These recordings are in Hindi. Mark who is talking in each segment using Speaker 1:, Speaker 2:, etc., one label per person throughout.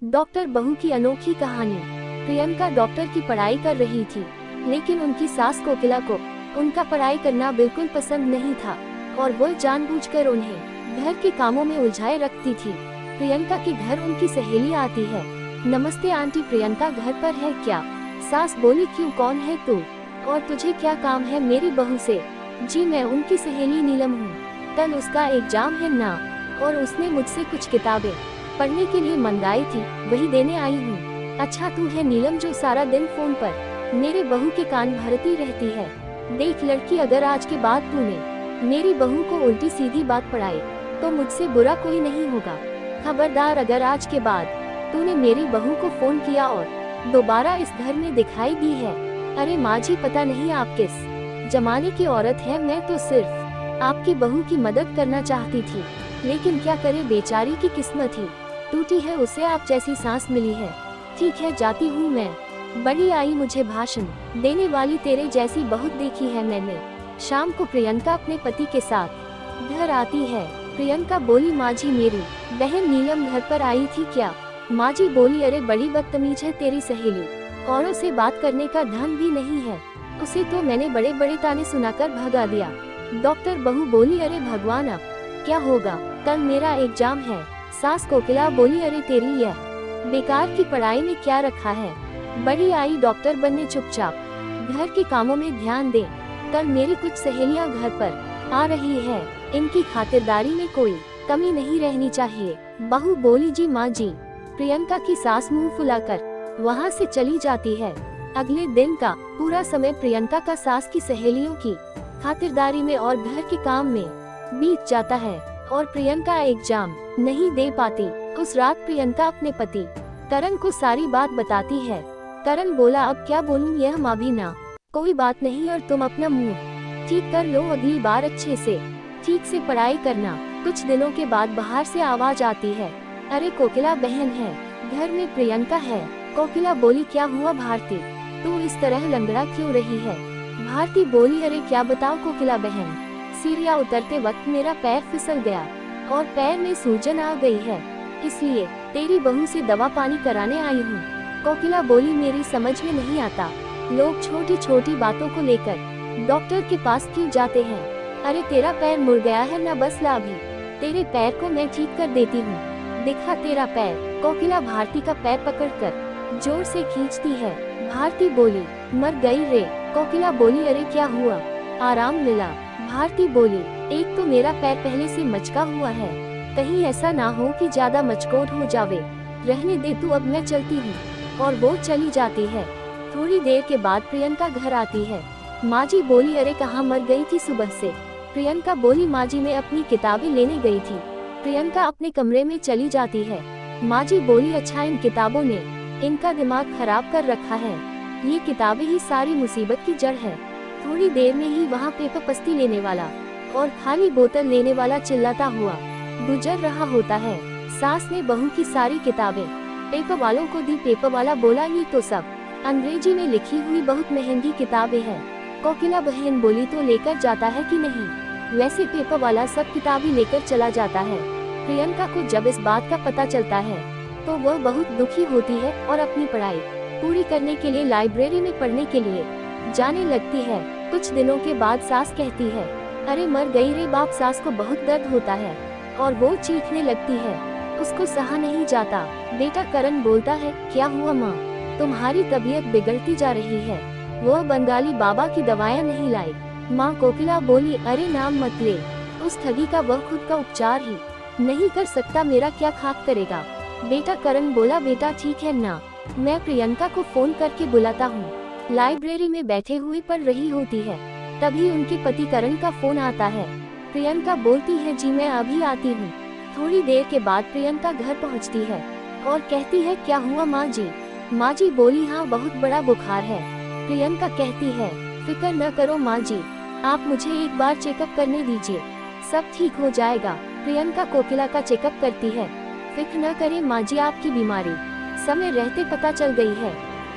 Speaker 1: डॉक्टर बहू की अनोखी कहानी। प्रियंका डॉक्टर की पढ़ाई कर रही थी, लेकिन उनकी सास कोकिला को उनका पढ़ाई करना बिल्कुल पसंद नहीं था और वो जानबूझकर उन्हें घर के कामों में उलझाए रखती थी। प्रियंका के घर उनकी सहेली आती है। नमस्ते आंटी, प्रियंका घर पर है क्या? सास बोली, क्यों, कौन है तू और तुझे क्या काम है मेरी बहू से? जी मैं उनकी सहेली नीलम हूँ। कल उसका एग्जाम है ना, और उसने मुझसे कुछ किताबें पढ़ने के लिए मंगाई थी, वही देने आई हूँ। अच्छा तू है नीलम जो सारा दिन फोन पर मेरे बहू के कान भरती रहती है? देख लड़की, अगर आज के बाद तूने मेरी बहू को उल्टी सीधी बात पढ़ाई तो मुझसे बुरा कोई नहीं होगा। खबरदार, अगर आज के बाद तूने मेरी बहू को फोन किया और दोबारा इस घर में दिखाई दी है। अरे माँ जी, पता नहीं आप किस जमाने की औरत है, मैं तो सिर्फ आपकी बहू की मदद करना चाहती थी, लेकिन क्या करे, बेचारी की किस्मत ही टूटी है, उसे आप जैसी सांस मिली है। ठीक है, जाती हूँ मैं। बड़ी आई मुझे भाषण देने वाली, तेरे जैसी बहुत देखी है मैंने। शाम को प्रियंका अपने पति के साथ घर आती है। प्रियंका बोली, माँ जी मेरी बहन नीलम घर पर आई थी क्या? माँ जी बोली, अरे बड़ी बदतमीज है तेरी सहेली, औरों से बात करने का ढंग भी नहीं है, उसे तो मैंने बड़े बड़े ताने सुनाकर भगा दिया। डॉक्टर बहू बोली, अरे भगवान, अब क्या होगा, कल मेरा एग्जाम है। सास कोकिला बोली, अरे तेरी यह बेकार की पढ़ाई में क्या रखा है? बड़ी आई डॉक्टर बनने, चुपचाप घर के कामों में ध्यान दे, कल मेरी कुछ सहेलियां घर पर आ रही है, इनकी खातिरदारी में कोई कमी नहीं रहनी चाहिए। बहू बोली, जी माँ जी। प्रियंका की सास मुंह फुलाकर वहाँ से चली जाती है। अगले दिन का पूरा समय प्रियंका का सास की सहेलियों की खातिरदारी में और घर के काम में बीत जाता है और प्रियंका एग्जाम नहीं दे पाती। उस रात प्रियंका अपने पति करण को सारी बात बताती है। करण बोला, अब क्या बोलूं, यह माँ भी ना, कोई बात नहीं, और तुम अपना मुंह ठीक कर लो, अगली बार अच्छे से ठीक से पढ़ाई करना। कुछ दिनों के बाद बाहर से आवाज आती है, अरे कोकिला बहन है, घर में प्रियंका है। कोकिला बोली, क्या हुआ भारती, तू इस तरह लंगड़ा क्यों रही है? भारती बोली, अरे क्या बताओ कोकिला बहन, सीढ़ियाँ उतरते वक्त मेरा पैर फिसल गया और पैर में सूजन आ गई है, इसलिए तेरी बहू से दवा पानी कराने आई हूँ। कोकिला बोली, मेरी समझ में नहीं आता, लोग छोटी छोटी बातों को लेकर डॉक्टर के पास क्यों जाते हैं? अरे तेरा पैर मुड़ गया है ना, बस ला अभी तेरे पैर को मैं ठीक कर देती हूँ, दिखा तेरा पैर। कोकिला भारती का पैर पकड़कर जोर से खींचती है। भारती बोली, मर गई रे। कोकिला बोली, अरे क्या हुआ, आराम मिला? भारती बोली, एक तो मेरा पैर पहले से मचका हुआ है, कहीं ऐसा ना हो कि ज्यादा मचकोट हो जावे, रहने दे तू, अब मैं चलती हूँ। और वो चली जाती है। थोड़ी देर के बाद प्रियंका घर आती है। माँ जी बोली, अरे कहाँ मर गई थी सुबह से? प्रियंका बोली, माँ जी मैं अपनी किताबें लेने गई थी। प्रियंका अपने कमरे में चली जाती है। माँ जी बोली, अच्छा इन किताबों ने इनका दिमाग खराब कर रखा है, ये किताबें ही सारी मुसीबत की जड़ है। थोड़ी देर में ही वहाँ पेपर पस्ती लेने वाला और खाली बोतल लेने वाला चिल्लाता हुआ गुजर रहा होता है। सास ने बहू की सारी किताबें पेपर वालों को दी। पेपर वाला बोला, ये तो सब अंग्रेजी में लिखी हुई बहुत महंगी किताबें हैं। कोकिला बहन बोली, तो लेकर जाता है कि नहीं? वैसे पेपर वाला सब किताबें लेकर चला जाता है। प्रियंका को जब इस बात का पता चलता है तो वह बहुत दुखी होती है और अपनी पढ़ाई पूरी करने के लिए लाइब्रेरी में पढ़ने के लिए जाने लगती है। कुछ दिनों के बाद सास कहती है, अरे मर गई रे बाप। सास को बहुत दर्द होता है और वो चीखने लगती है, उसको सहा नहीं जाता। बेटा करण बोलता है, क्या हुआ माँ, तुम्हारी तबीयत बिगड़ती जा रही है, वह बंगाली बाबा की दवाएं नहीं लाई। माँ कोकिला बोली, अरे नाम मत ले, उस ठगी का वह खुद का उपचार ही नहीं कर सकता, मेरा क्या खाक करेगा? बेटा करण बोला, बेटा ठीक है ना, मैं प्रियंका को फोन करके बुलाता हूँ। लाइब्रेरी में बैठे हुए पढ़ रही होती है, तभी उनके पति करण का फोन आता है। प्रियंका बोलती है, जी मैं अभी आती हूँ। थोड़ी देर के बाद प्रियंका घर पहुँचती है और कहती है, क्या हुआ माँ जी? माँ जी बोली, हाँ बहुत बड़ा बुखार है। प्रियंका कहती है, फिक्र न करो माँ जी, आप मुझे एक बार चेकअप करने दीजिए, सब ठीक हो जाएगा। प्रियंका कोकिला का चेकअप करती है। फिक्र न करें माँ जी, आपकी बीमारी समय रहते पता चल गई है,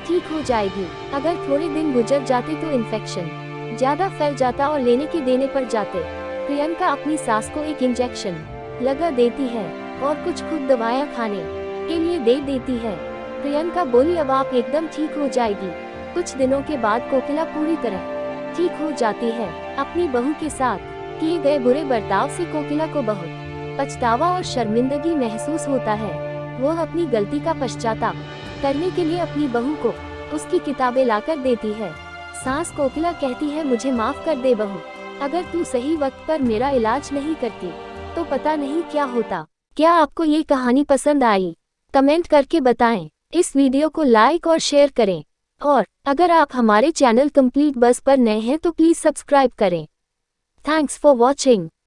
Speaker 1: ठीक हो जाएगी। अगर थोड़े दिन गुजर जाते तो इन्फेक्शन ज्यादा फैल जाता और लेने के देने पर जाते। प्रियंका अपनी सास को एक इंजेक्शन लगा देती है और कुछ खुद दवाएं खाने के लिए दे देती है। प्रियंका बोली अब आप एकदम ठीक हो जाएगी। कुछ दिनों के बाद कोकिला पूरी तरह ठीक हो जाती है। अपनी बहू के साथ किए गए बुरे बर्ताव से कोकिला को बहुत पछतावा और शर्मिंदगी महसूस होता है। वो अपनी गलती का पश्चाताप करने के लिए अपनी बहू को उसकी किताबें लाकर देती है। सास कोकिला कहती है मुझे माफ कर दे बहू, अगर तू सही वक्त पर मेरा इलाज नहीं करती तो पता नहीं क्या होता। क्या आपको ये कहानी पसंद आई? कमेंट करके बताएं। इस वीडियो को लाइक और शेयर करें और अगर आप हमारे चैनल कंप्लीट बज़ पर नए हैं तो प्लीज सब्सक्राइब करें। Thanks for watching.